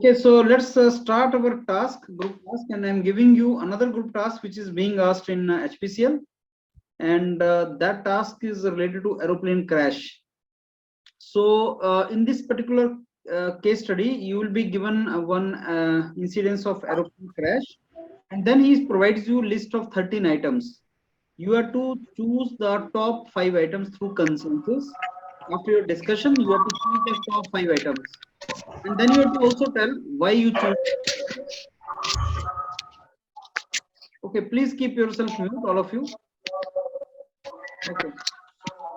Okay, so let's start our group task, and I'm giving you another group task which is being asked in HPCL, and that task is related to aeroplane crash. So in this particular case study, you will be given one incidence of aeroplane crash, and then he provides you list of 13 items. You have to choose the top 5 items through consensus. After your discussion, you have to choose the top 5 items, and then you have to also tell why you choose. Okay, please keep yourself mute, all of you. Okay,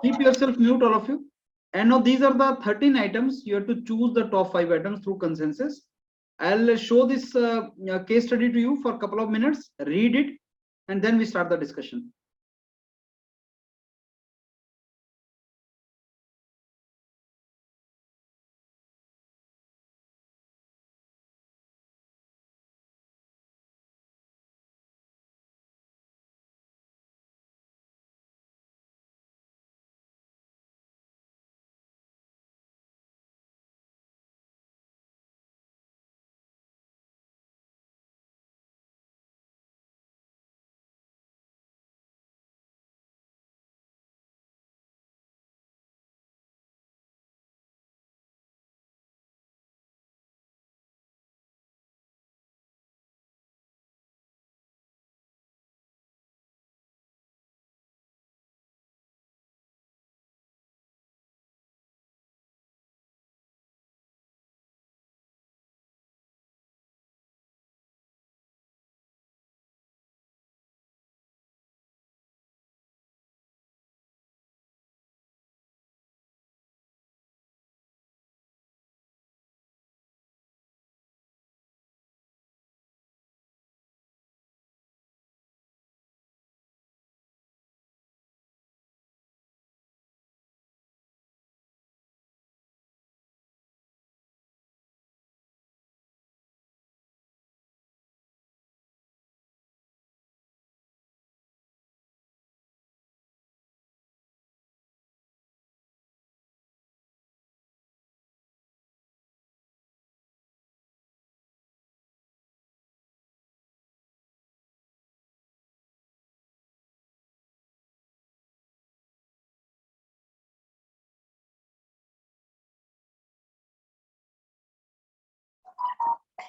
keep yourself mute, all of you. And now these are the 13 items. You have to choose the top 5 items through consensus. I'll show this case study to you for a couple of minutes, read it, and then we start the discussion.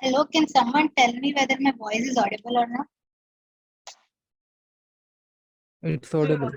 Hello, can someone tell me whether my voice is audible or not? It's audible.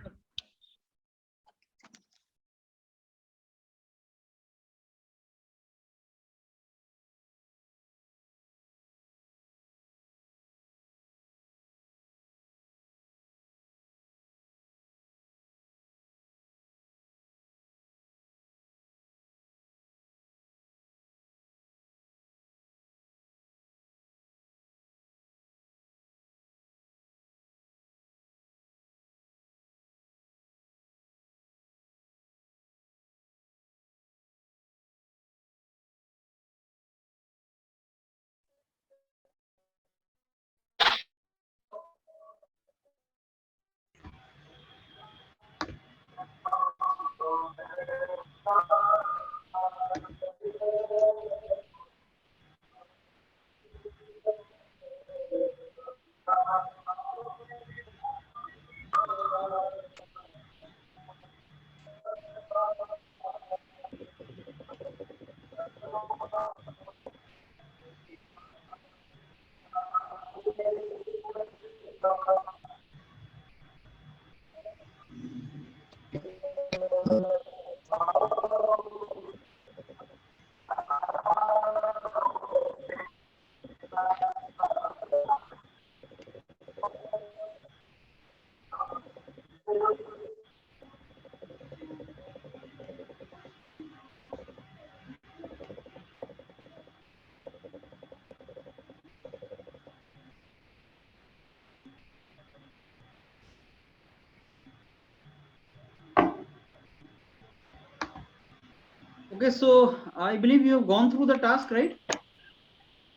Okay, so I believe you have gone through the task, right?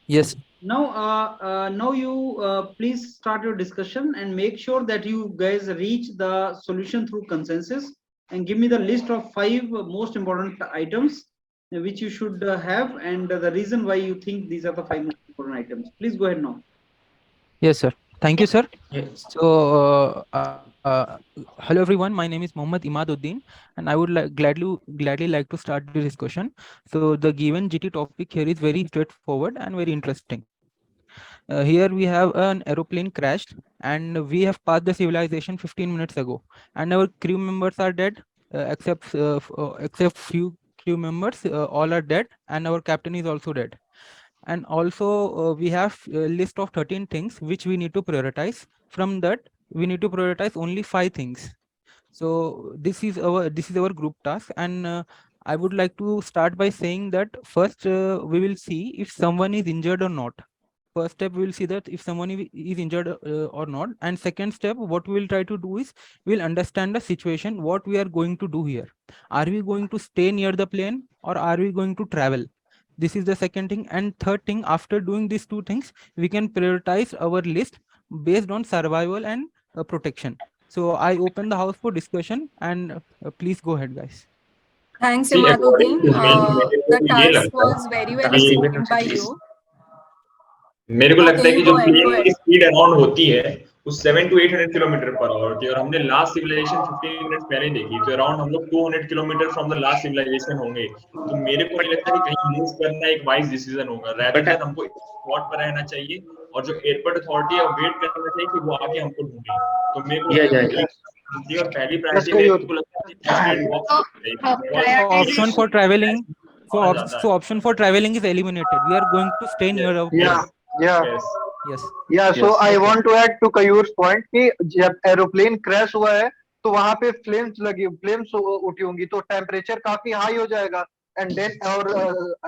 Yes. Now you please start your discussion and make sure that you guys reach the solution through consensus and give me the list of 5 most important items which you should have, and the reason why you think these are the 5 most important items. Please go ahead now. Yes, sir. Thank you, sir. Yes. So, hello everyone. My name is Mohammad Imaduddin, and I would gladly like to start the discussion. So, the given GT topic here is very straightforward and very interesting. Here we have an aeroplane crashed, and we have passed the civilization 15 minutes ago, and our crew members are dead, except few crew members. All are dead, and our captain is also dead. And also we have a list of 13 things which we need to prioritize. From that, we need to prioritize only 5 things. So this is our group task, and I would like to start by saying that first we will see if someone is injured or not. First step, we will see that if someone is injured or not. And second step, what we will try to do is we'll understand the situation, what we are going to do here. Are we going to stay near the plane or are we going to travel? This is the second thing. And third thing, after doing these 2 things, we can prioritize our list based on survival and protection. So I open the house for discussion, and please go ahead, guys. Thanks, See, according Imaduddin. to me, The मेरे को ये task लगता was very well है explained by you. मेरे को लगता Okay, है कि you जो go ahead, go प्लेन की ahead. स्पीड अराउंड होती है वो 700 to 800 किलोमीटर पर आवर की, और हमने लास्ट सिविलाइजेशन 15 मिनट्स पहले देखी, तो अराउंड हम लोग 200 kilometre from the last civilisation होंगे। तो मेरे को नहीं लगता कि कहीं मूव करना एक वाइज डिसीजन होगा। रैदर देन हमको स्पॉट पर रहना चाहिए और जो एयरपोर्ट अथॉरिटी है वेट करना चाहिए कि वो आके हमको ढूंढे। तो मेरे को और पहली प्रायोरिटी मेरे को लगता है कि first aid box Option for traveling. So option for traveling is eliminated. We are going to stay near our plane. So I want to add to Kayur's point कि जब एरोप्लेन क्रैश हुआ है तो वहां पे फ्लेम्स उठी होंगी, तो टेम्परेचर काफी हाई हो जाएगा। एंड देन और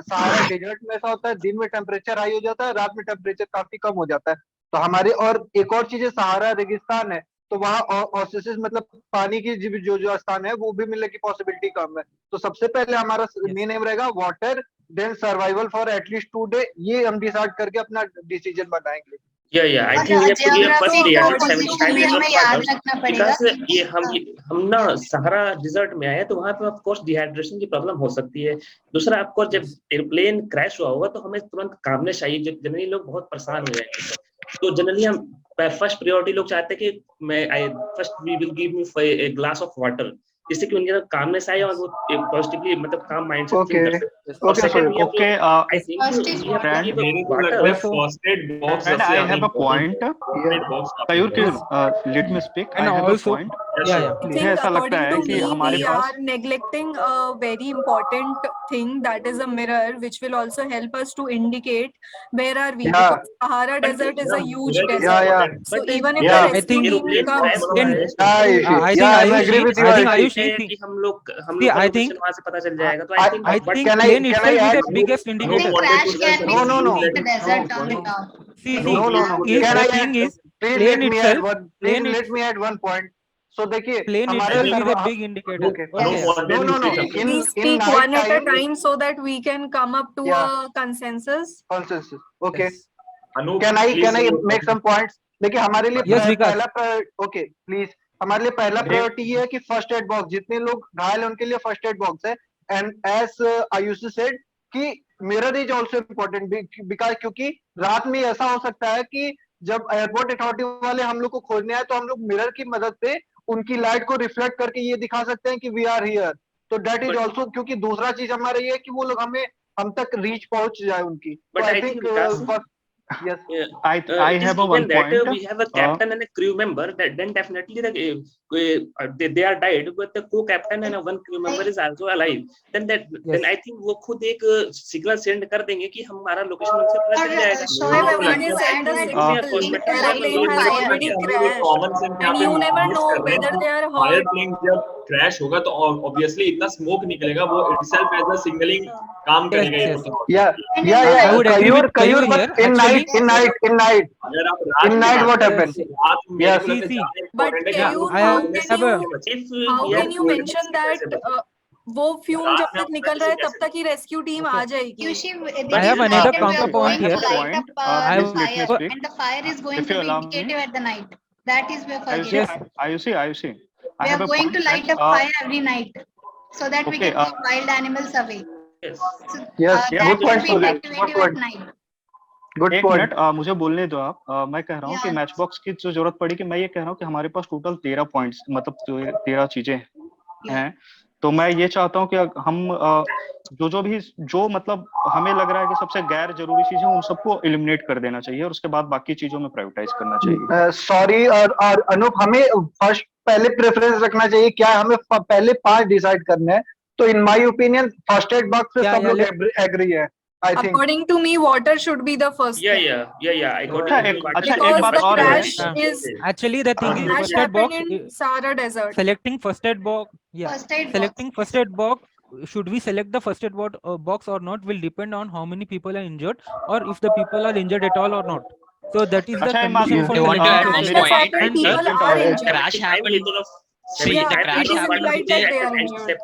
सहारा डेजर्ट में ऐसा होता है, दिन में टेम्परेचर हाई हो जाता है, रात में टेम्परेचर काफी कम हो जाता है। तो हमारे और एक और चीज है, सहारा रेगिस्तान है, तो वहाँ ऑसिस मतलब पानी की जो स्थान है वो भी मिलने की पॉसिबिलिटी कम है। तो सबसे पहले हमारा मेन एम रहेगा water, then survival for at least 2 day. ये हम डिसाइड करके अपना डिसीजन बनाएंगे। I think we have to give first priority 75 हमें याद रखना पड़ेगा because ये हम ना सहारा डिजर्ट में आए, तो वहाँ पे ऑफ कोर्स डिहाइड्रेशन की प्रॉब्लम हो सकती है। दूसरा, ऑफ कोर्स जब एयरप्लेन क्रैश हुआ होगा तो हमें तुरंत कामनेस चाहिए, जो जनरली लोग बहुत परेशान हो जाएंगे। तो जनरली हम फर्स्ट प्रायोरिटी लोग चाहते हैं कि first we will give me a glass of water, जिससे कि उनके कामनेस आए और वो पॉजिटिवली मतलब काम माइंड से थिंक कर सके। और second I think first aid box I have a point. Kayur, let me speak. And I have also, a point. please. मुझे ऐसा लगता है कि we हमारे पास are neglecting a very important thing, that is a mirror, which will also help us to indicate where are we. Because Sahara Desert is a huge desert. So even if the I rescue think team comes, I think वहाँ से पता चल जाएगा। तो I think plane itself is the biggest indicator. crash can be No. seen in the desert on the top. The thing is, plane itself, let me add one point. So देखिए, plane itself is a big indicator. No. we speak one at a time so that we can come up to a consensus. Okay. Can I make some points? देखिए, हमारे लिए पहला हमारे लिए पहला priority ये है कि फर्स्ट एड बॉक्स, जितने लोग घायल हैं उनके लिए फर्स्ट एड बॉक्स है। एंड एज आयुषी सेड कि mirror is also important, because क्योंकि रात में ऐसा हो सकता है कि जब एयरपोर्ट अथॉरिटी वाले हम लोग को खोजने आए तो हम लोग मिरर की मदद से उनकी लाइट को रिफ्लेक्ट करके ये दिखा सकते हैं कि वी आर हियर। तो दैट इज आल्सो, क्योंकि दूसरा चीज हमारा ये है कि वो लोग हम तक रीच पहुंच जाए उनकी। I think yes, I have a one point. We have a captain and a crew member. Then definitely they are died, but the co-captain and one crew member is also alive. Then I think वो खुद एक signal send कर देंगे कि हमारा location उनसे पता चल जाएगा। So everyone is at a signal. Aeroplane has already crashed, and you never know whether they are hurt. Airplane जब क्रैश होगा तो ऑब्वियसली इतना स्मोक निकलेगा, वो इटसेल्फ एज अ सिग्नलिंग काम करेगा। I would agree with Kayur here. In night what happens? Yes, But Kayur, how can you mention that वो fume जब तक निकल रहा है तब तक ही रेस्क्यू टीम आ जाएगी? I have another counterpoint here. And the fire is going to be indicative at the night. That is where IOC. We are going to light up fire every night so that we can keep wild animals away. Yes. Yes, That good will point, be Surya. inactivated Good at point. night. Good एक point. Minute मुझे बोलने दो आप। मैं कह रहा हूँ कि Yeah. मैच बॉक्स की जो जरूरत पड़ी, कि मैं ये कह रहा हूँ कि हमारे पास टोटल 13 पॉइंट्स, मतलब 13 चीजें हैं। तो मैं ये चाहता हूँ कि हम जो मतलब हमें लग रहा है कि सबसे गैर जरूरी चीजें, उन सबको एलिमिनेट कर देना चाहिए और उसके बाद बाकी चीजों में प्रायोरिटाइज करना चाहिए। सॉरी, और अनूप, हमें फर्स्ट पहले प्रेफरेंस रखना चाहिए क्या? हमें पहले 5 डिसाइड करने हैं। तो in my opinion first aid box पे सब लोग एग्री है। I think. According to me, water should be the first thing. Yeah. अच्छा, एक Because बात the और है। crash is Actually, the thing is, crash first aid box, happened in Sahara Desert. selecting first aid box, First aid selecting box. first aid box, should we select the first aid box or not will depend on how many people are injured, or if the people are injured at all or not. So that is the अच्छा, condition for I want to add selecting one Crash has point. happened, people and are injured. Crash happened. See, Yeah, the it crash is happened implied with that the they are injured.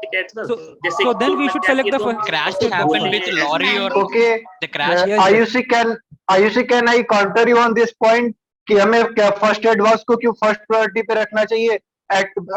so then we should select the first crash aid box. happened with lorry or Okay. the crash. IUC can I counter you on this point कि हमें क्या first aid box को क्यों first priority पे रखना चाहिए?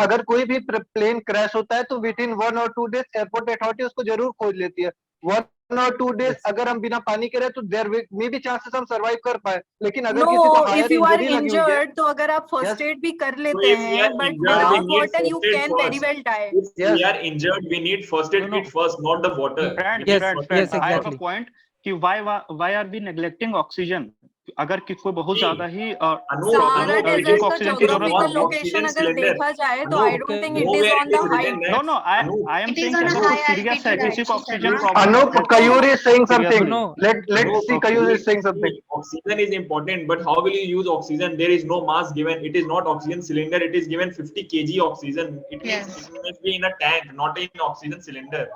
अगर कोई भी प्लेन क्रैश होता है तो विद इन 1 और 2 डेज एयरपोर्ट अथॉरिटी उसको जरूर खोज लेती है। 1 और 2 डेज अगर हम बिना पानी के रहे तो देयर मे बी चांसेस हम सर्वाइव कर पाए, लेकिन अगर किसी को No, higher if you are injury लगी हुई है, injured, तो अगर आप first aid भी कर लेते if we हैं, are but injured, we without need water you first aid can very first. well die. If we are injured, we need first aid kit first, not the water. Yes, Friend, I have a exactly. point कि why are we neglecting oxygen? अगर कोई बहुत ज्यादा ही Sahara Desert जिनको का oxygen की जरूरत geographical होगी। location अगर देखा जाए तो I don't think it is on the height. No, I am It is saying on कि a अगर कोई high सीरियस है, altitude, किसी को actually, oxygen sir. Problem Anup, Kayur is saying something. No. Let's see, Kayur is saying something. Oxygen is important, but how will you use oxygen? There is no mass given. It is not oxygen cylinder. It is given 50 kg oxygen. It means it must be in a tank, not in oxygen cylinder.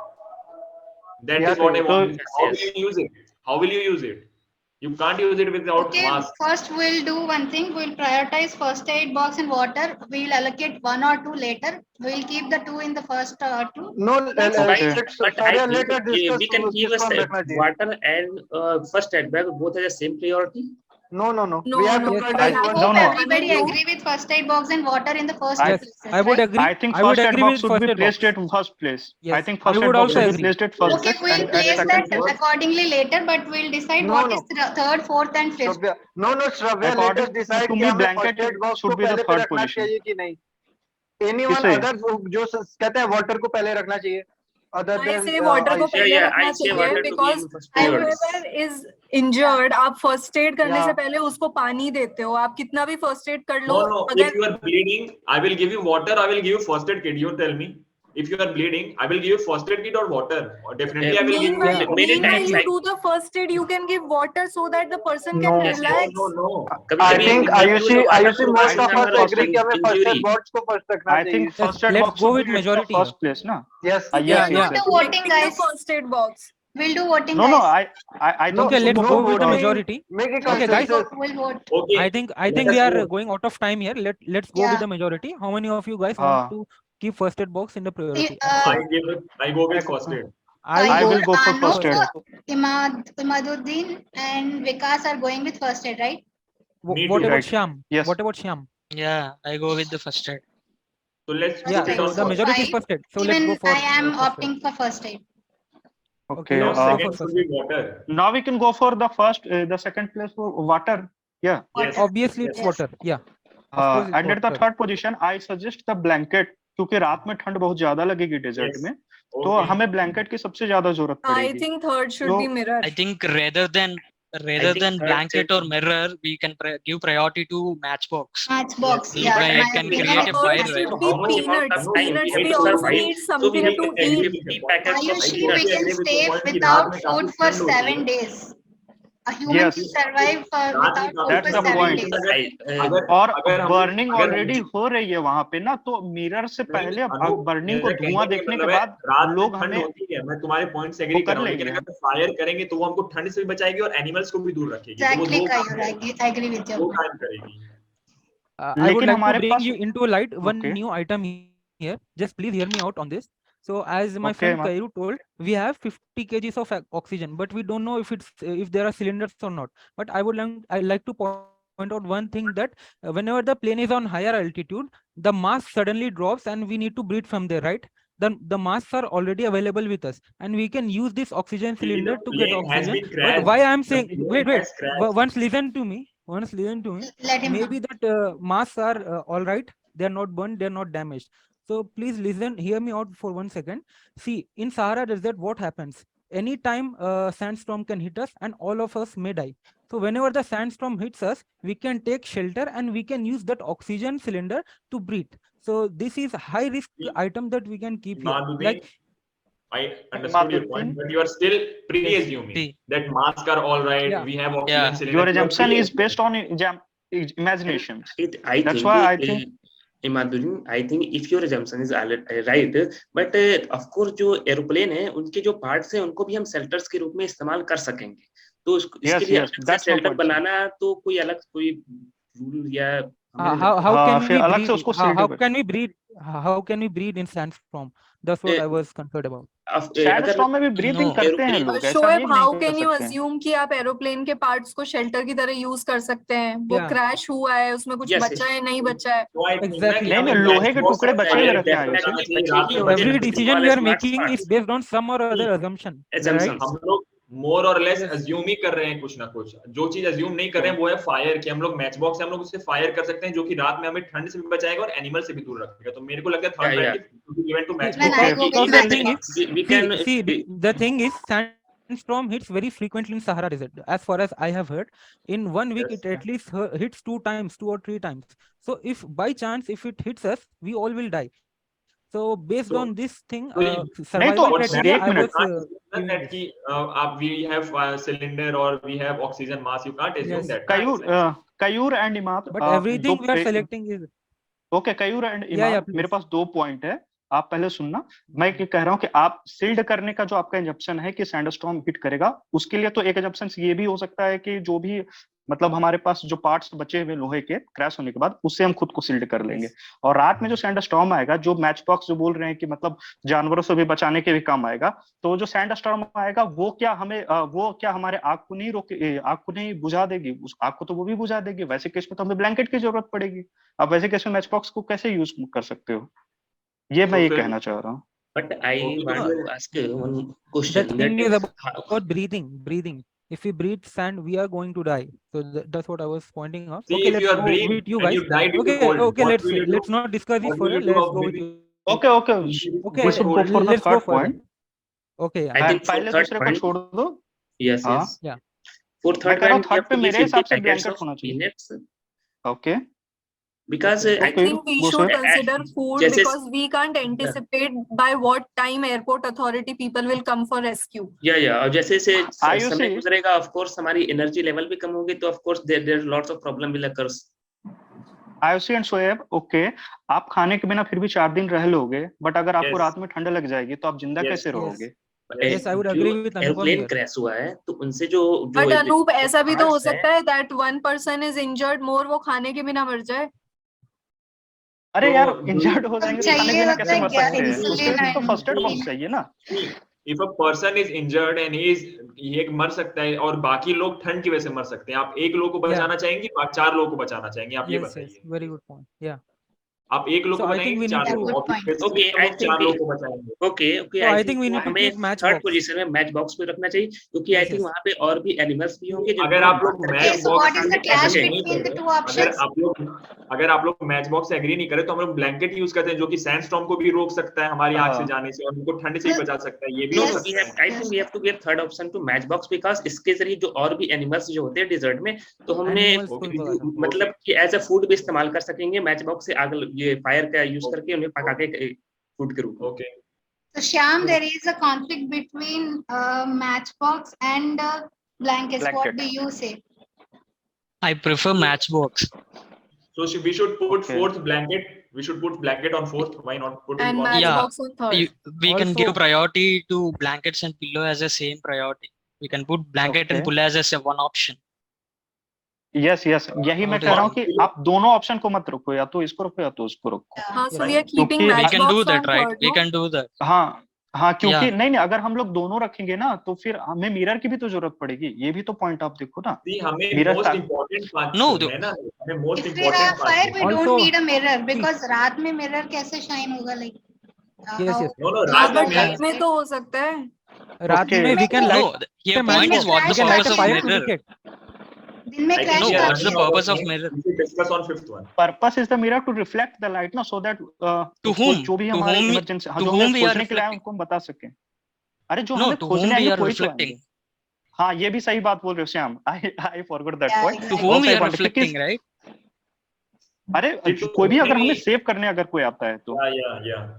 That is what I want. How will you use it? How will you use it? You can't use it without mass. First we'll do one thing. We'll prioritize first aid box and water. We'll allocate 1 or 2 later. We'll keep the 2 in the first 2. No, But I think we can give us water and first aid bag both as the same priority. No. We have to prioritize I hope everybody agree with first aid box and water in the first place. I would agree. I think first aid box should be placed at first place. I think first aid box should be placed at first Okay, place. we'll And place second that place. accordingly later, but we'll decide what is third, fourth, and fifth. No, Shravya, let us decide to कि me, हमें blanket first aid box should को be the पहले पे third रखना position. चाहिए कि नहीं? Anyone किसे? अगर जो कहते हैं वाटर को पहले रखना चाहिए। Other I than say water को पहले रखना I say water चाहिए to be because in first priority. whoever is injured, आप first aid करने से पहले उसको पानी देते हो। आप कितना भी first aid कर लो, No. If you are bleeding, I will give you water. I will give you first aid kit. You tell me. If you are bleeding, I will give you first aid kit or water. Or definitely, I will give you. Meanwhile, you do the first aid. You can give water so that the person can relax. No. I think IUC most of us agree कि हमें first aid box को first रखना I think चाहिए। first aid Let's box go should with be at the majority first place, na? Yes. Yeah. Do voting, guys. The first aid box. We'll do voting, No, guys. I don't. Okay, let's go with the majority. Make it Okay, guys. We'll vote. Okay. I think we are going out of time here. Let's go with the majority. How many of you guys want to keep first aid box in the priority? I go with first aid. I will go for first aid. Imaduddin and Vikas are going with first aid, right? What about Shyam? Yes. What about Shyam? Yeah, I go with the first aid. So let's Yeah, put it so on the majority is first aid. So let's go Even for I am first aid. opting for first aid. Okay. let's go second for should be water. Now we can go for the second place for water. Yeah. Yes. Obviously, it's water. Yeah. And at the third position, I suggest the blanket, क्योंकि रात में ठंड बहुत ज्यादा लगेगी desert में, तो हमें ब्लैंकेट की सबसे ज्यादा जरूरत पड़ेगी। I think third should be mirror. I think rather than blanket or mirror, we can give priority to matchbox. Matchbox, You yeah. can create a fire. Should Right? be How much amount peanuts. of time Peanuts. we We have to also survive? need So something we to need eat. 50 packets of Ayushi, we can stay without food for 7 days. A human Yes. can survive without food That's for the 7 point. days. और burning already हो रही है वहां पे ना, तो mirror से पहले बर्निंग को धुआं देखने के बाद लोग हमें मैं तुम्हारे पॉइंट से एग्री कर रहा हूं, लेकिन अगर फायर करेंगे तो वो हमको ठंड से भी बचाएगी और एनिमल्स को भी दूर रखेगी। Exactly, I agree with you. वो काम करेगी। I would like to bring you into light one new item here. Just please hear me out on this. So as my friend Kairu told, we have 50 kgs of oxygen, but we don't know if there are cylinders or not. But I like to point out one thing, that whenever the plane is on higher altitude, the mass suddenly drops and we need to breathe from there, right? the masks are already available with us, and we can use this oxygen cylinder to get plane has oxygen. been But crashed. why I'm The saying, plane wait, has crashed. once listen to me. Let him Maybe know. that masks are all right. They are not burned. They are not damaged. So please listen, hear me out for 1 second. See, in Sahara Desert, what happens? Anytime sandstorm can hit us, and all of us may die. So whenever the sandstorm hits us, we can take shelter and we can use that oxygen cylinder to breathe. So this is high risk item that we can keep here. Like, I understood your point, but you are still pre-assuming that masks are all right. Yeah. We have oxygen cylinder. Your assumption is based on imagination. That's why I think. Imaduddin, I think if your assumption is right, but of course जो aeroplane है उनके जो parts हैं उनको भी हम shelters के रूप में इस्तेमाल कर सकेंगे, तो इसके लिए अलग से शेल्टर बनाना तो कोई अलग कोई रूल या how can we breathe in sandstorm? That's what I was concerned about. Sandstorm में भी ब्रीथिंग करते हैं लोग, ऐसा नहीं Shoaib, how can you assume कि आप एरोप्लेन के पार्ट्स को शेल्टर की तरह यूज कर सकते हैं? वो क्रैश हुआ है, उसमें कुछ बचा है, नहीं बचा है? Exactly. नहीं, लोहे के टुकड़े बचे हुए रहते हैं। Every decision we are making is based on some or other assumption. हम लोग मोर और लेस अज्यूम ही कर रहे हैं कुछ ना कुछ। जो चीज अज्यूम नहीं कर रहे हैं वो है फायर, कि हम लोग मैच बॉक्स से हम लोग उससे फायर कर सकते हैं, जो कि रात में हमें ठंड से भी बचाएगा और एनिमल से भी दूर रखेगा। तो मेरे को लगता है third event to match the thing is sandstorm hits very frequently in Sahara Desert. As far as I have heard, in 1 week it at least hits 2 or 3 times. So if by chance if it hits us, we all will die. So based on this thing, survival criteria, I was we have cylinder or we have oxygen mask. You can't assume that. Kayur and Imad, but everything we are selecting is okay. Kayur and Imad, मेरे पास 2 point है, आप पहले सुनना। मैं ये कह रहा हूँ कि आप सील्ड करने का जो आपका एजम्पशन है कि सैंडस्टॉर्म हिट करेगा, उसके लिए तो एक एजम्पशन ये भी हो सकता है कि जो भी मतलब हमारे पास जो पार्ट्स बचे हुए लोहे के क्रैश होने के बाद, उससे हम खुद को सील्ड कर लेंगे। और रात में जो सैंडस्टॉर्म आएगा, जो मैच बॉक्स जो बोल रहे हैं कि मतलब जानवरों से भी बचाने के भी काम आएगा, तो जो सैंडस्टॉर्म आएगा वो क्या हमारे आग को नहीं रोके, आग को नहीं बुझा देगी? उस आग को तो वो भी बुझा देगी। वैसे केस में तो हमें ब्लैंकेट की जरूरत पड़ेगी। अब वैसे केस में मैच बॉक्स को कैसे यूज कर सकते हो? ये मैं ये कहना चाह रहा हूँ। But I want to ask one question. The thing is about breathing. If we breathe sand, we are going to die. So that's what I was pointing out. See, okay, let's go with you guys. Okay, let's not discuss this further. Let's go with you. Okay. We should go for the third point. Okay. I think पहले दूसरे को छोड़ दो। Yes. Yeah. For third पे मेरे हिसाब से blanket होना चाहिए। Okay. Because I think we should consider food because we can't anticipate by what time airport authority people will come for rescue. Yeah. और जैसे समय गुजरेगा, of course हमारी energy level भी कम होगी, तो of course there lots of problem will occur. IOC and Shoaib, okay, आप खाने के बिना फिर भी 4 दिन रह लोगे, बट अगर आपको रात में ठंड लग जाएगी तो आप जिंदा कैसे रहोगे? Yes, I would agree with Anupam. Airplane crash हुआ है, तो उनसे जो But अनूप, ऐसा भी तो हो सकता है that one person is injured more, वो खाने के बिना मर जाए। अरे यार, इंजर्ड हो जाएंगे तो खाने पीने कैसे मर सकते हैं? उसके लिए तो फर्स्ट एड बॉक्स चाहिए ना। If a person is injured and ये मर सकता है और बाकी लोग ठंड की वजह से मर सकते हैं, आप एक लोग को बचाना चाहेंगे, 4 लोग को बचाना चाहेंगे, आप ये बताइए। Very good point. Yeah. आप एक लोग को बनाएंगे, 4 लोग को बचाएंगे। Okay, I think we need to keep match third position में मैच बॉक्स पे रखना चाहिए, क्योंकि आई थिंक वहां पे और भी एनिमल्स भी होंगे। अगर आप लोग मैच बॉक्स मैच बॉक्स से एग्री नहीं करें, तो हम लोग ब्लैंकेट यूज करते हैं, जो कि सैंडस्टॉर्म को भी रोक सकता है हमारी आंख से जाने से, और उनको ठंड से भी बचा सकता है। ये भी I think we have to give third option to match box, because इसके जरिए जो और भी एनिमल्स जो होते हैं डिजर्ट में, तो हमने मतलब कि एज अ फूड भी इस्तेमाल कर सकेंगे मैच बॉक्स से, आग ये फायर का यूज करके उन्हें पका के फूड के रूप में। Okay, so Shyam, there is a conflict between matchbox and blankets. What do you say? I prefer matchbox. So we should put fourth blanket. We should put blanket on fourth. Why not put and it on matchbox on third? We can give priority to blankets and pillow as a same priority. We can put blanket and pillow as a one option. Yes यही मैं कह रहा हूँ कि आप दोनों option को मत रखो, या तो इसको रखो या तो उसको रखो। So we are keeping matchbox. We can do that, right? We can do that. हाँ, क्योंकि नहीं अगर हम लोग दोनों रखेंगे ना, तो फिर हमें मिरर की भी तो जरूरत पड़ेगी। ये भी तो पॉइंट आप देखो ना। हमें मोस्ट इंपॉर्टेंट पार्ट है ना, हमें most important part. We don't need a mirror because रात में मिरर कैसे शाइन होगा? Like Yes, yes. No, हाँ, रात but में दिन में तो हो सकता है. रात में we can light No, your point is what the we can light purpose a of fire to mirror? detect. दिन में I think crash No, we are what's the running out purpose of time. mirror? We should discuss on fifth one. Purpose is the mirror to reflect the light, no, so that To whom? जो भी To हमारे whom? Emergency To जो whom हमें we are खोजने के लिए आए reflecting? उनको हम बता सकें. अरे जो No, हमें to खोजने whom we आएंगे are वही तो reflecting? आएंगे. हाँ, ये भी सही बात बोल रहे हो Shyam. I forgot that Yeah, point. To exactly. whom बहुत we सही are point है, reflecting, क्योंकि right? अरे कोई भी अगर हमें सेव करने अगर कोई आता है तो Yeah.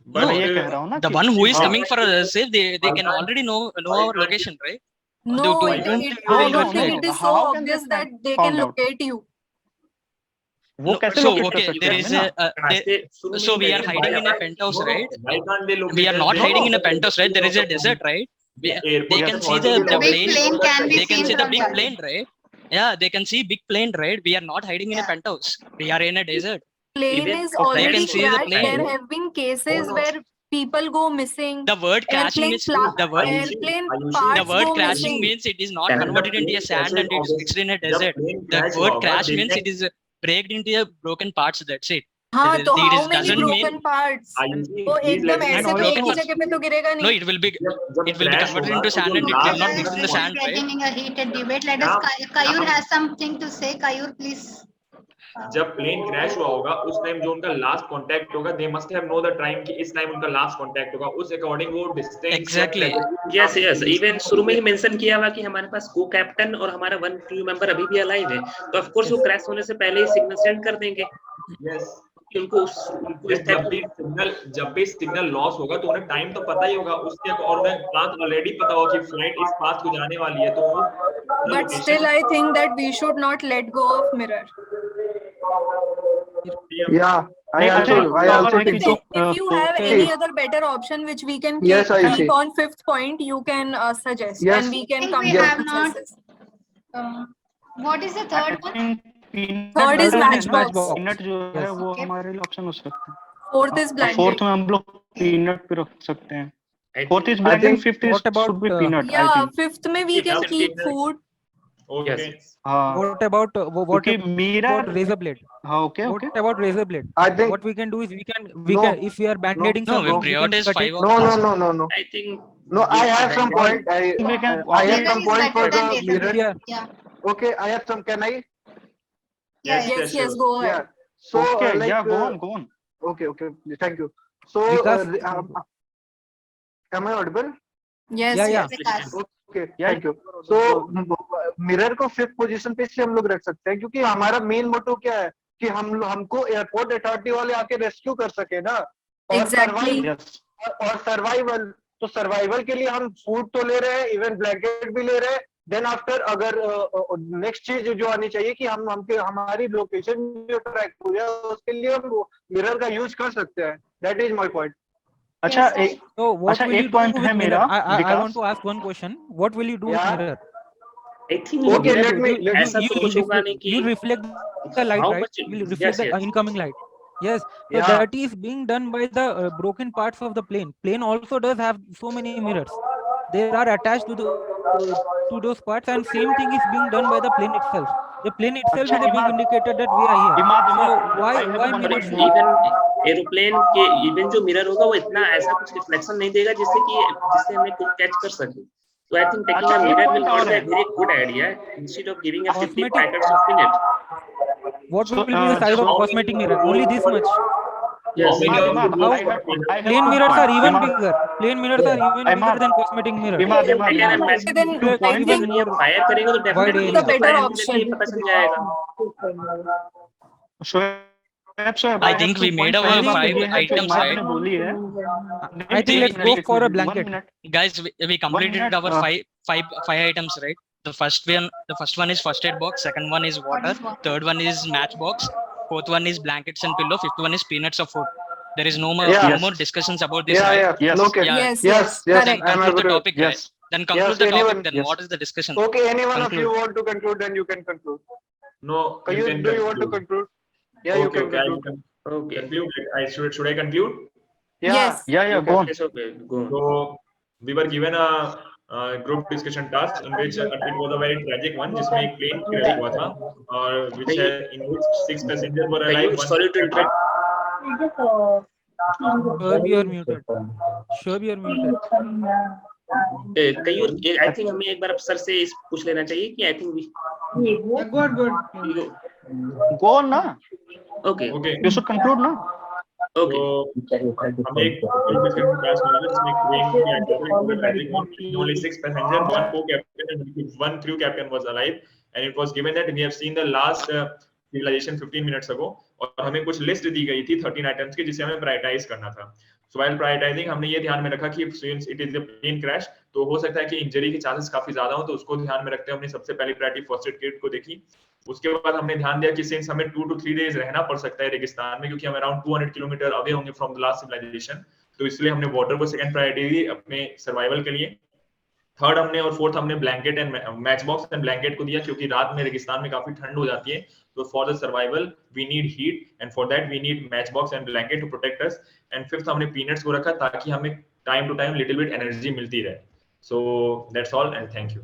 मैं No, ये कह रहा हूँ ना the कि one who is हाँ. coming for a save, they can already know our location, right? No, To I whom don't they think will it is reflect? so How can obvious they that they found can out? locate you. वो No, कैसे so locate कर okay, सकते there हैं is हमें ना? a so we are hiding in a penthouse, right? Why can't they locate We are us? not They hiding know in a the penthouse, right? There is a location of desert, the right? Yeah, They airport can has see already The big plane. plane can be They can seen see the from big there. plane, right? Yeah, they can see big plane, right? We are not hiding in a Yeah. penthouse. We are in a desert. Plane Even is They already can see the crashed. plane. There have been cases no. where people go missing. The word crashing Airplane is the word. airplane Ayushi, The parts word go crashing missing. means it is not Correct. converted into a sand and it's fixed in a desert. The word crash means it is breaked into a broken parts. That's it. हाँ, तो how It many doesn't mean broken parts? Ayushi, वो please एकदम let me ऐसे and पे broken एक ही parts. जगह पे तो गिरेगा No, नहीं. it will be crash converted होगा into तो sand जो and it Okay, will not last mix in the this is sand, right? getting a heated debate. Let us. Kayur has something to say. Kayur, please. जब plane crash हुआ होगा उस time जो उनका last contact होगा they must have know the time कि इस time उनका लास्ट कांटेक्ट होगा उस अकॉर्डिंग वो डिस्टेंस Exactly. यस इवन शुरू में ही मेंशन किया हुआ कि हमारे पास को कैप्टन और हमारा वन क्रू मेंबर अभी भी अलाइव है, तो ऑफ कोर्स वो क्रैश होने से पहले ही सिग्नल सेंड कर देंगे. यस कि उनको इस टाइप जब भी सिग्नल लॉस होगा तो उन्हें टाइम तो पता ही होगा उसके और उन्हें पाथ ऑलरेडी पता होगा कि फ्लाइट इस पाथ को जाने वाली है तो But still, I think that we should not let go of mirror. Yeah, I also think so. If you have any other better option which we can Yes, I keep see. on fifth point, you can suggest, Yes. and we I can think come we to have not. consensus. What is the third one? Third is Third one is matchbox. matchbox. Peanut जो है Yes. वो Okay. हमारे लिए option हो सकता है. Fourth is fourth blanket. में हम लोग पीनट पे रख सकते हैं. I Fourth is think- blanket, think- fifth is What about, should be peanut. I Yeah, think. fifth में we can keep food. Okay हाँ. what about what क्योंकि about mirror. razor blade? हाँ, okay. What about razor blade? I think What we can do is we No, can if we are band-aiding No, we something, we can prioritize cut it. 5 no. options. I think No, I have some point. We can- I have Mirror some is point for better than the razor mirror. blade. Yeah. Yeah. Okay, I have some. Can I? Yeah. Yes, go ahead. Yeah. So okay, like yeah, go on. Okay. Thank you. So Vikas, am I audible? Yes, Yeah, yes. Vikas. Okay, Yeah. thank you. So mirror को fifth position पे इसलिए हम लोग रख सकते हैं क्योंकि हमारा मेन मोटो क्या है कि हमको एयरपोर्ट अथॉरिटी वाले आके रेस्क्यू कर सके ना और Exactly. Yes. और सर्वाइवल. तो सर्वाइवल के लिए हम फूड तो ले रहे हैं, इवन ब्लैंकेट भी ले रहे हैं. देन आफ्टर अगर नेक्स्ट चीज जो आनी चाहिए कि हमारी लोकेशन जो ट्रैक हो जाए उसके लिए हम मिरर का यूज कर सकते हैं. That is my point. अच्छा Yes, एक So what अच्छा, will you एक do point with है mirror? मेरा, I Vikas. want to ask one question. What will you do with Yeah. mirror? I think Okay, mirror let me ऐसा तो कुछ होगा नहीं कि you reflect the light, how right? much You reflect the incoming light. Yes. So Yeah. that is being done by the broken parts of the plane. Plane also does have so many mirrors. They are attached to those parts, and same thing is being done by the plane itself. The plane itself अच्छा, is a big Imad. indicator that we are here. So why I have one mirror point should? more. Aeroplane के even जो mirror होगा वो इतना ऐसा कुछ reflection नहीं देगा जिससे हमें कुछ कैच कर सके. So I think taking अच्छा, a एक mirror point will not और be a है. very good idea instead of giving a 50 Cosmetic. packets of peanut. What So, will be the size of cosmetic mirror? Only this much. Yes. Imad, How I have plain one mirrors point. are even Imad, bigger. Plain mirrors are even bigger Imad. than cosmetic mirrors. Imad. I can imagine Then two I points think में fire करेंगे तो definitely area. the better option. पता चल जाएगा. Shoaib, I think we made our 5 items, right? बोली है. I think let's go for a blanket. 1 minute. Guys, we completed minute, our five items, right? The first one is first aid box, second one is water, third one is matchbox, fourth one is blankets and pillow, fifth one is peanuts of food. There is no more discussions about this, right? Yes. Okay. Yeah. Yes, Then correct. conclude the topic, Yes. guys. Then conclude the anyone- topic. Then what is the discussion? Okay, anyone of Conclude. you want to conclude, then you can conclude. No, Do you want to conclude? Yeah, you can conclude. Okay. Conclude. Should I conclude? Yes. Yeah, go on. Yes, okay, go on. So we were given a group discussion task in which it was a very tragic one, जिसमें एक plane crash हुआ था और in which 6 passengers were alive. Sorry to interrupt. Shoaib, you are muted. Shoaib, you are muted. कयूर, I think हमें एक बार अब sir से पूछ लेना चाहिए कि I think we go on ना. Okay. You should conclude ना. Okay. हम एक group discussion class में हैं जिसमें crane की accident was rising on only 6 passengers, 1 co-captain and 1 crew captain was alive, and it was given that we have seen the last civilization 15 minutes ago, और हमें कुछ लिस्ट दी गई थी 13 आइटम्स की जिसे हमें प्रायोरिटाइज करना था. So while prioritizing हमने ये ध्यान में रखा कि since it is a plane crash तो हो सकता है कि इंजरी के चांसेस काफी ज्यादा हो, तो उसको ध्यान में रखते हुए हमने सबसे पहले प्रायोरिटी फर्स्ट एड किट को देखी. उसके बाद हमने ध्यान दिया कि सिंस हमें 2 to 3 days रहना पड़ सकता है रेगिस्तान में क्योंकि हम अराउंड 200 किलोमीटर अवे होंगे फ्रॉम द लास्ट सिविलाइजेशन, तो इसलिए हमने वाटर को सेकंड प्रायोरिटी दी अपने सर्वाइवल के लिए. थर्ड हमने और फोर्थ हमने blanket and match box and blanket को दिया क्योंकि रात में रेगिस्तान में काफी ठंड हो जाती है, तो for the survival we need heat and for that we need match box and blanket to protect us. And fifth हमने पीनट्स को रखा ताकि हमें time to time little bit energy मिलती रहे. So that's all and thank you.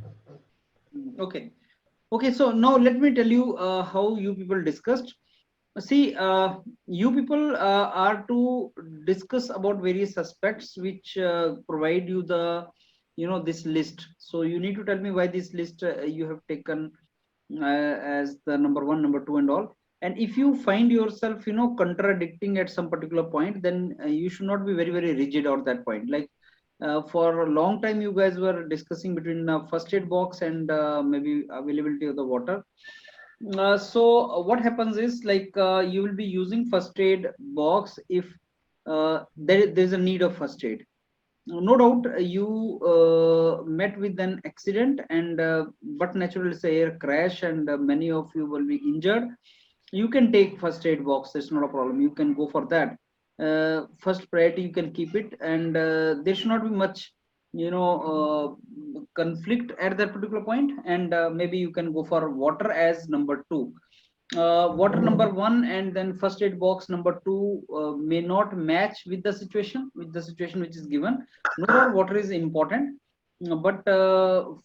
Okay, so now let me tell you how you people discussed. See, you people are to discuss about various aspects which provide you the, this list. So you need to tell me why this list you have taken as the number 1, number 2 and all. And if you find yourself, contradicting at some particular point, then you should not be very, very rigid on that point. Like, for a long time you guys were discussing between first aid box and maybe availability of the water. So what happens is like you will be using first aid box if there's a need of first aid. No doubt you met with an accident and but naturally say air crash and many of you will be injured. You can take first aid box, it's not a problem, you can go for that. First priority you can keep it, and there should not be much conflict at that particular point, and maybe you can go for water as number 2. Water number 1 and then first aid box number 2 may not match with the situation which is given. No doubt water is important, but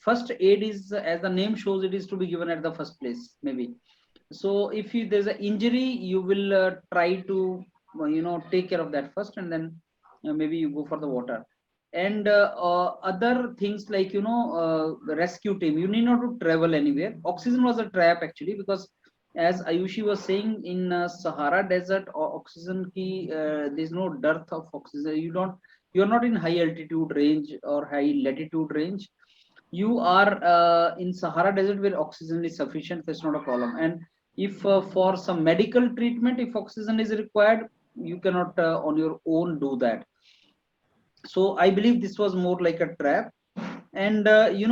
first aid is, as the name shows, it is to be given at the first place maybe. So if there's an injury, you will try to take care of that first, and then maybe you go for the water. And other things like rescue team, you need not to travel anywhere. Oxygen was a trap actually, because as Ayushi was saying, in Sahara desert oxygen there's no dearth of oxygen. You are not in high altitude range or high latitude range. You are in Sahara desert where oxygen is sufficient, that's not a problem. And if for some medical treatment, if oxygen is required, you cannot on your own do that. So I believe this was more like a trap. And you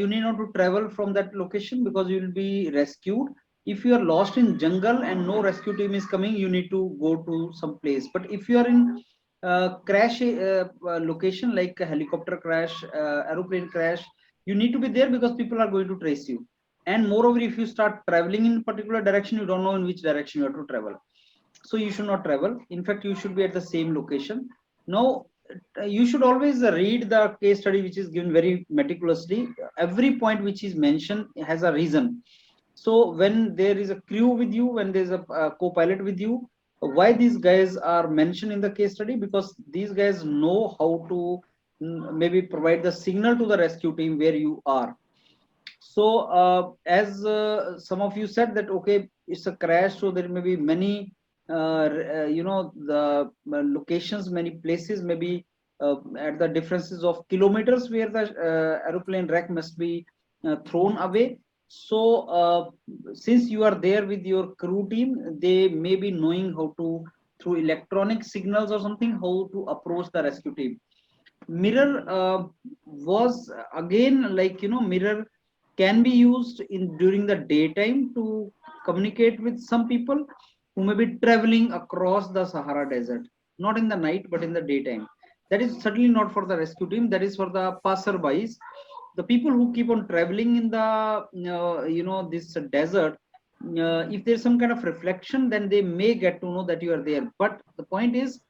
need not to travel from that location because you will be rescued. If you are lost in jungle and no rescue team is coming, you need to go to some place. But if you are in crash location like a helicopter crash, aeroplane crash, you need to be there because people are going to trace you. And moreover, if you start traveling in a particular direction, you don't know in which direction you have to travel. So you should not travel. In fact, you should be at the same location. Now, you should always read the case study which is given very meticulously. Every point which is mentioned has a reason. So when there is a crew with you, when there's a co-pilot with you, why these guys are mentioned in the case study? Because these guys know how to maybe provide the signal to the rescue team where you are. So as some of you said that, okay, it's a crash, so there may be many the locations, many places, maybe at the differences of kilometers where the aeroplane wreck must be thrown away. So since you are there with your crew team, they may be knowing how to, through electronic signals or something, how to approach the rescue team. Mirror was again like, mirror can be used during the daytime to communicate with some people who may be traveling across the Sahara desert, not in the night, but in the daytime. That is certainly not for the rescue team. That is for the passerbys, the people who keep on traveling in the, this desert. If there's some kind of reflection, then they may get to know that you are there. But the point is,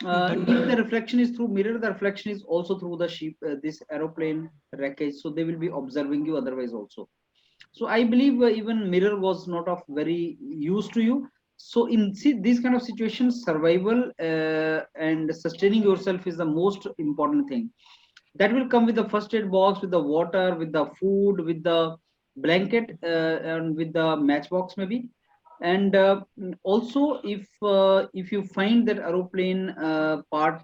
if the reflection is through mirror, the reflection is also through the ship, this aeroplane wreckage. So they will be observing you otherwise also. So I believe even mirror was not of very use to you. So in these kind of situations, survival and sustaining yourself is the most important thing. That will come with the first aid box, with the water, with the food, with the blanket, and with the matchbox maybe. And also, if you find that aeroplane part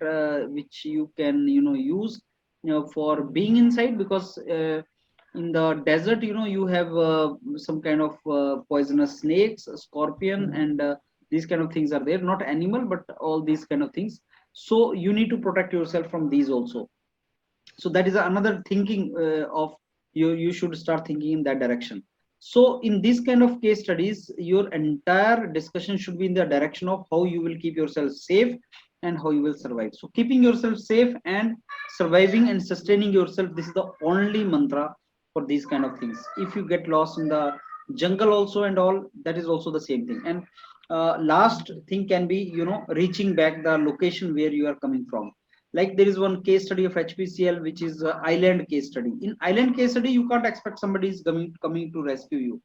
which you can use for being inside, because in the desert you have some kind of poisonous snakes, scorpion, and these kind of things are there, not animal but all these kind of things. So you need to protect yourself from these also. So that is another thinking of you should start thinking in that direction. So in this kind of case studies, your entire discussion should be in the direction of how you will keep yourself safe and how you will survive. So keeping yourself safe and surviving and sustaining yourself, this is the only mantra for these kind of things. If you get lost in the jungle also and all, that is also the same thing. And last thing can be reaching back the location where you are coming from. Like there is one case study of HPCL, which is island case study. In island case study, you can't expect somebody is coming to rescue you.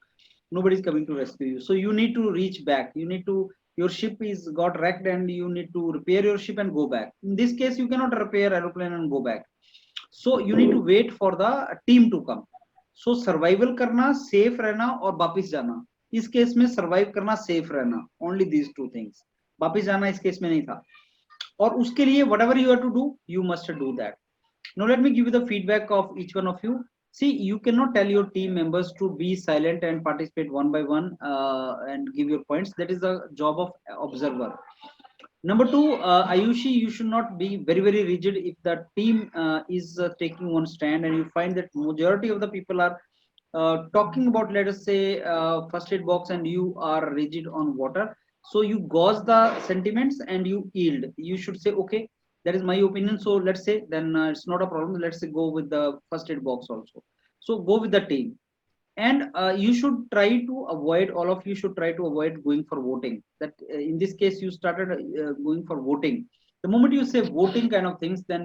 Nobody is coming to rescue you. So you need to reach back. Your ship is got wrecked and you need to repair your ship and go back. In this case, you cannot repair aeroplane and go back. So you need to wait for the team to come. So survival करना, safe रहना और वापिस जाना. इस case में survive करना, safe रहना. Only these two things. वापिस जाना इस केस में नहीं था. और उसके लिए whatever you have to do, you must do that. Now let me give you the feedback of each one of you. See, you cannot tell your team members to be silent and participate one by one and give your points. That is the job of observer. Number two, Ayushi, you should not be very rigid. If the team is taking one stand and you find that majority of the people are talking about, let us say, first aid box, and you are rigid on water, so you gauge the sentiments and you yield. You should say, okay, that is my opinion, so let's say then it's not a problem, let's say go with the first aid box also. So go with the team. And you should try to avoid, all of you should try to avoid going for voting. That in this case you started going for voting. The moment you say voting kind of things, then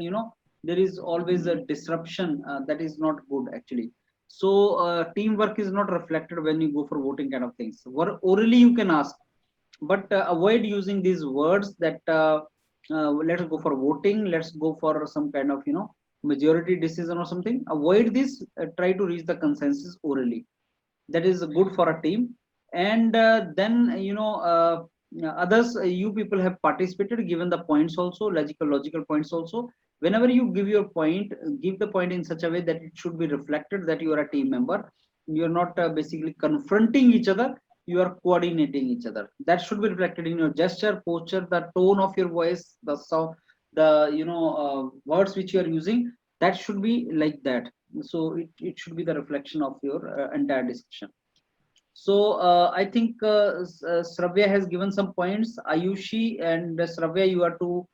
there is always a disruption that is not good actually. So teamwork is not reflected when you go for voting kind of things. Orally you can ask, but avoid using these words that let's go for voting, let's go for some kind of majority decision or something. Avoid this. Try to reach the consensus orally. That is good for a team. And then others, you people have participated, given the points also, logical points also. Whenever you give your point, give the point in such a way that it should be reflected that you are a team member. You are not basically confronting each other, you are coordinating each other. That should be reflected in your gesture, posture, the tone of your voice, the sound, the words which you are using. That should be like that. So it should be the reflection of your entire discussion. So I think Shravya has given some points. Ayushi and Shravya, you are to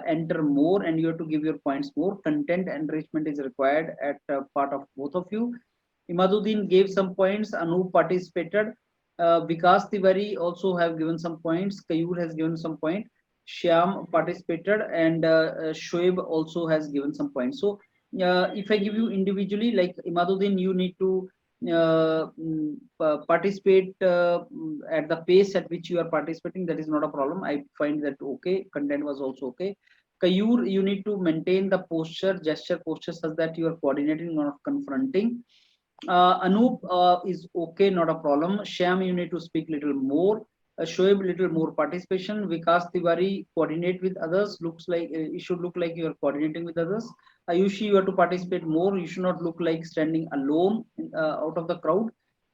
enter more and you have to give your points more. Content enrichment is required at part of both of you. Imaduddin gave some points. Anup participated. Vikas Tiwari also have given some points. Kayur has given some point. Shyam participated, and Shoaib also has given some points. So if I give you individually, like Imaduddin, you need to participate at the pace at which you are participating. That is not a problem. I find that okay. Content was also okay. Kayur, you need to maintain the gesture posture such that you are coordinating, not confronting. Anup is okay, not a problem. Shyam, you need to speak little more. Shoaib, little more participation. Vikas Tiwari, coordinate with others. Looks like it should look like you are coordinating with others. Ayushi, you have to participate more. You should not look like standing alone out of the crowd.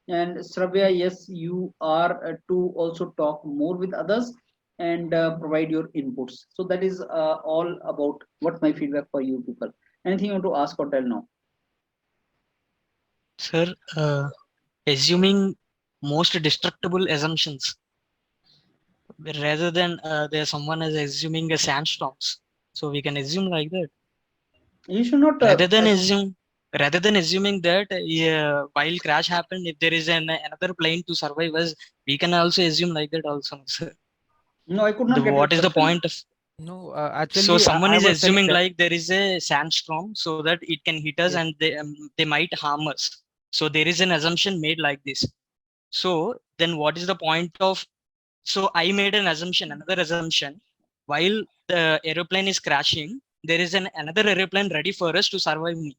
And Shravya, yes, you are to also talk more with others and provide your inputs. So that is all about what my feedback for you people. Anything you want to ask or tell now? Sir, assuming most destructible assumptions, rather than there's someone is assuming a sandstorms, so we can assume like that. You should not rather than assuming that while crash happened, if there is another plane to survive us, we can also assume like that also, sir. No, I could not get what is the point of no actually so someone is was assuming like there is a sandstorm so that it can hit us, and they might harm us. So there is an assumption made like this. So then what is the point of So I made an assumption, another assumption. While the aeroplane is crashing, there is another aeroplane ready for us to survive me.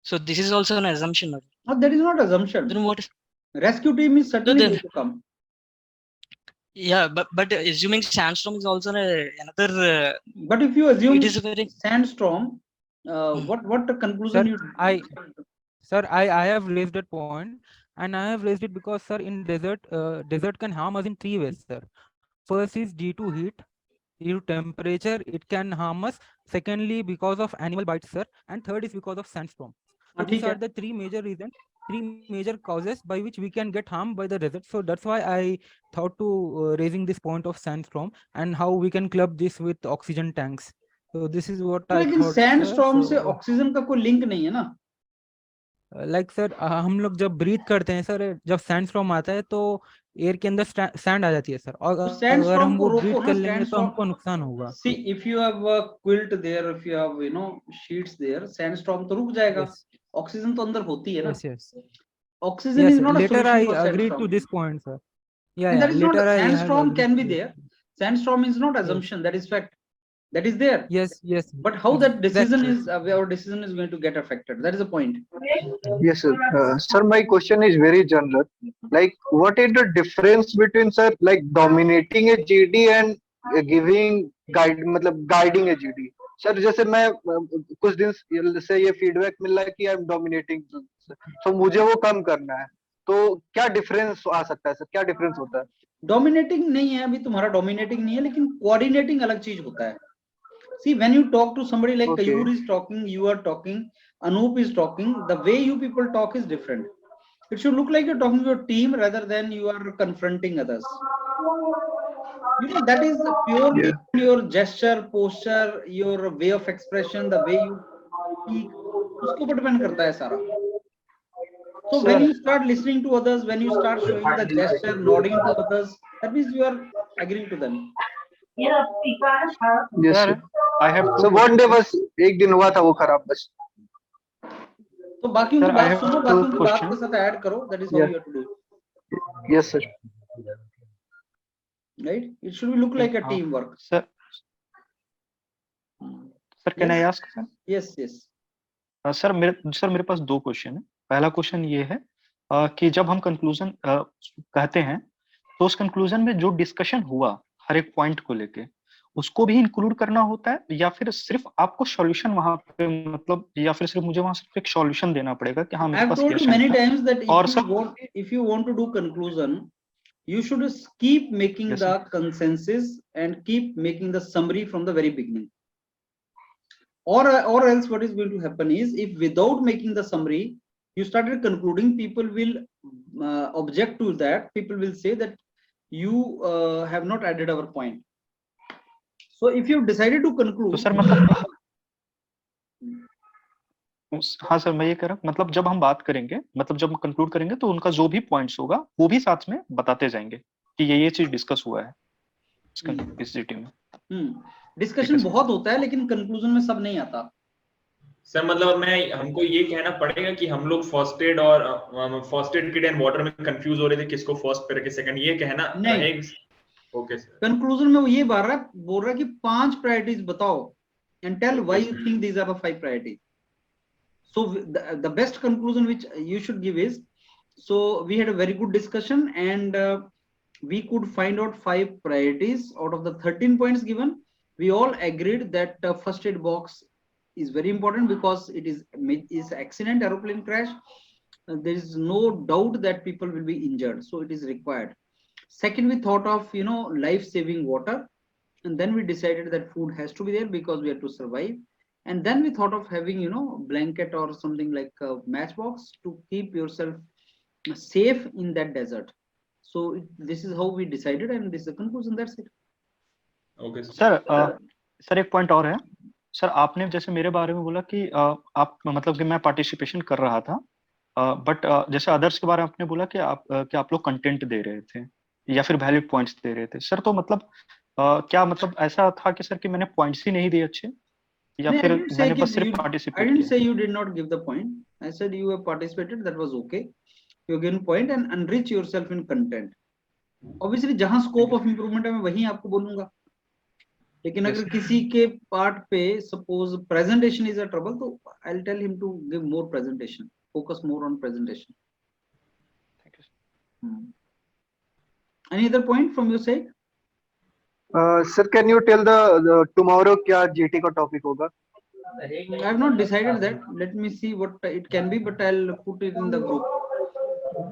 So this is also an assumption. No, that is not assumption. Then what? Rescue team is certainly going to come. Yeah, but assuming sandstorm is also another. But if you assume it is a very sandstorm, what the conclusion sir, I have raised that point, and I have raised it because, sir, in desert can harm us in 3 ways, sir. First is due to heat, due to temperature, it can harm us. Secondly, because of animal bites, sir, and third is because of sandstorm. So these are the 3 major reasons, 3 major causes by which we can get harmed by the desert. So that's why I thought to raising this point of sandstorm and how we can club this with oxygen tanks. So this is what I लेकिन thought. Sandstorm से oxygen का कोई link नहीं है ना. Like sir हम लोग जब ब्रीथ करते हैं सर, जब सैंडस्टॉर्म आता है तो एयर के अंदर सैंड आ जाती है सर, और अगर हम वो ब्रीथ कर लेंगे तो हमको नुकसान होगा. See, if you have a quilt there, if you have sheets there, sainstorm तो रुक जाएगा. ऑक्सीजन तो अंदर होती है ना. Oxygen is not a solution for sandstorm. I agree to this point, sir. Yeah, that is not a sandstorm can be there. Sandstorm is not assumption, that is fact. That is there. Yes. But how that decision is, our decision is going to get affected. That is the point. Yes, sir. Sir, my question is very general. Like, what is the difference between, sir, like dominating a GD and giving guiding a GD? Sir जैसे मैं कुछ दिन से ये feedback मिल रहा है कि I am dominating, तो मुझे वो कम करना है, तो क्या डिफरेंस आ सकता है सर? क्या डिफरेंस होता है? डोमिनेटिंग नहीं है, अभी तुम्हारा डोमिनेटिंग नहीं है, लेकिन कोऑर्डिनेटिंग अलग चीज होता है. See, when you talk to somebody like Kayur is talking, you are talking, Anup is talking, the way you people talk is different. It should look like you're talking to your team rather than you are confronting others. That is purely your gesture, posture, your way of expression, the way you speak. उसके ऊपर depend करता है सारा. So when you start listening to others, when you start showing the gesture, nodding to others, that means you are agreeing to them. Yes, sir. I have so one day बस एक दिन हुआ था वो खराब बस. तो बाकियों की बात सुनो, बाकियों की बात के साथ ऐड करो. That is how you have to do. Yes, sir. Right? It should look like a teamwork. Sir, can I ask? Sir? Yes. Sir मेरे पास 2 क्वेश्चन है. पहला क्वेश्चन ये है कि जब हम कंक्लूजन कहते हैं तो उस कंक्लूजन में जो डिस्कशन हुआ हर एक पॉइंट को लेके उसको भी इंक्लूड करना होता है, या फिर सिर्फ आपको सॉल्यूशन वहां पे मतलब, या फिर सिर्फ मुझे वहां सिर्फ एक सॉल्यूशन देना पड़ेगा कि हाँ मेरे पास ये many times that if you want to do conclusion, you should keep making the consensus and keep making the summary from the very beginning. Or else what is going to happen is, if without making the summary you started concluding, people will object to that. People will say that you have not added our point. So if you decided to conclude, तो sir मतलब हाँ sir मैं ये कह रहा हूँ, मतलब जब हम बात करेंगे, मतलब जब हम कंक्लूड करेंगे तो उनका जो भी पॉइंट्स होगा वो भी साथ में बताते जाएंगे कि ये चीज डिस्कस हुआ है इस सिटी में. डिस्कशन बहुत होता है लेकिन कंक्लूजन में सब नहीं आता. सर मतलब हमको ये कहना पड़ेगा कि हम लोग फर्स्ट एड और first aid kit and water में कंफ्यूज हो रहे थे, किसको फर्स्ट पे रखे सेकंड, ये कहना नहीं. Okay sir. कंक्लूजन में वो ये बोल रहा है कि 5 प्रायोरिटीज बताओ and tell why you think these are the 5 priorities. So the best conclusion which you should give is, so we had a very good discussion and we could find out 5 priorities out of the 13 points given. We all agreed that first aid box is very important because it is accident, aeroplane crash. There is no doubt that people will be injured, so it is required. Second, we thought of life-saving water, and then we decided that food has to be there because we have to survive. And then we thought of having blanket or something like a matchbox to keep yourself safe in that desert. So this is how we decided, and this is the conclusion. That's it. Okay, sir एक point और है sir. आपने जैसे मेरे बारे में बोला कि आप मतलब कि मैं पार्टिसिपेशन कर रहा था, बट जैसे अदर्स के बारे में आपने बोला कि आप लोग कंटेंट दे रहे थे या फिर वैलिड पॉइंट्स दे रहे थे. सर तो मतलब क्या मतलब ऐसा था कि सर कि मैंने पॉइंट्स ही नहीं दिए अच्छे, या फिर मैंने बस सिर्फ पार्टिसिपेट किया? I didn't say you did not give the point. I said you have participated, that was okay. You given point and enrich yourself in content. Obviously जहां स्कोप ऑफ इंप्रूवमेंट है मैं वहीं आपको बोलूंगा, लेकिन अगर किसी के पार्ट पे suppose presentation is a trouble, तो I will tell him to give more presentation, focus more on presentation. Any other point from your side? Sir, can you tell the tomorrow क्या GT का topic होगा? I have not decided that. Let me see what it can be, but I'll put it in the group.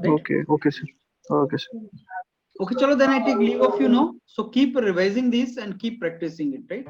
Right? Okay, sir. Okay, sir. Okay, chalo, then I take leave of you now. So keep revising this and keep practicing it, right?